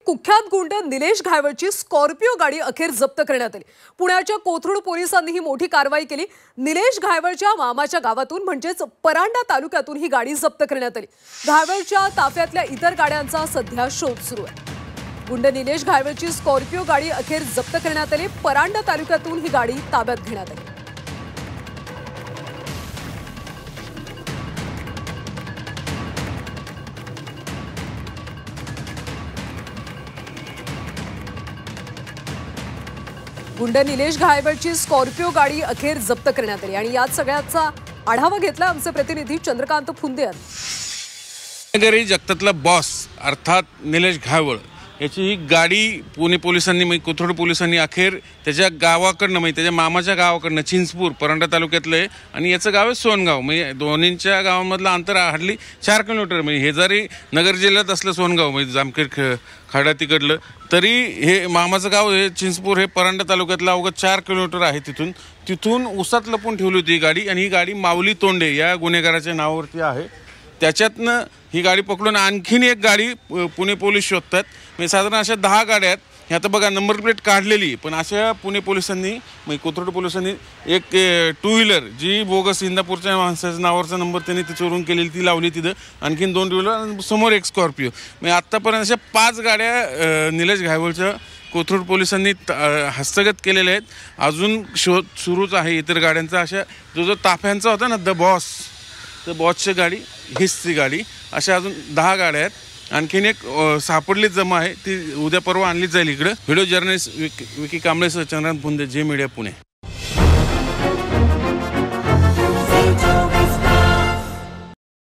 कुख्यात गुंड निलेश घायवळची स्कॉर्पिओ गाडी अखेर जप्त करण्यात आली। पुण्याच्या कोथरूड पोलिसांनी ही मोठी कारवाई केली। निलेश घायवळच्या मामाच्या गावातून म्हणजेच परांडा तालुक्यातून ही गाडी जप्त करण्यात आली। घायवळच्या ताफ्यातल्या इतर गाड्यांचा सध्या शोध सुरू आहे। गुंड निलेश घायवळची स्कॉर्पिओ गाडी अखेर जप्त करण्यात आली। परांडा तालुक्यातून ही गाडी ताब्यात घेण्यात आली। गुंड निलेश घायवळची स्कॉर्पिओ गाडी अखेर जप्त करण्यात आली आणि यात सगळ्याचा आढावा घेतला आमचे प्रतिनिधी चंद्रकांत फुंदे यांनी। नगरी जगतातला बॉस अर्थात निलेश घायवळ याची ही गाडी पुणे पोलिसांनी कोथरूड पोलिसांनी अखेर त्याच्या गावाकडनं त्याच्या मामाच्या गावाकडनं चिंचपूर परांडा तालुक्यातलं आहे आणि याचं गाव आहे सोनगाव। दोन्हींच्या गावांमधलं अंतर हार्डली 4 किलोमीटर। हे जरी नगर जिल्ह्यात असलं सोनगाव जामखेड खाडा तिकडलं तरी हे मामाचं गाव हे चिंचपूर हे परांडा तालुक्यातलं अवघं 4 किलोमीटर आहे। तिथून उसात लपून ठेवली होती ही गाडी आणि ही गाडी माऊली तोंडे या गुन्हेगाराच्या नावावरती आहे। त्याच्यातनं ही गाडी पकडून आणखीन एक गाडी पुणे पोलीस शोधतात। साधारण अशा 10 गाड्या आहेत। हे आता बघा नंबर प्लेट काढलेली, पण अशा पुणे पोलिसांनी कोथरूड पोलिसांनी एक 2 व्हीलर जी बोगस इंदापूरच्या माणसाच्या नावावरचा नंबर त्यांनी चोरून केलेली ती लावली तिथं। आणखीन 2 व्हीलर आणि समोर एक स्कॉर्पिओ। आत्तापर्यंत अशा 5 गाड्या निलेश घायवळच्या कोथरूड पोलिसांनी हस्तगत केलेल्या आहेत। अजून शोध सुरूच आहे इतर गाड्यांचा। अशा जो ताफ्यांचा होता ना द बॉसची गाडी हीच ती गाडी। अशा अजून 10 गाड्या आहेत। आणखीन एक सापडलीच जमा आहे, ती उद्या परवा आणलीच जाईल इकडं। व्हिडिओ जर्नलिस्ट विकी कांबळेसह चंद्रकांत फुंदे, जे मीडिया पुणे।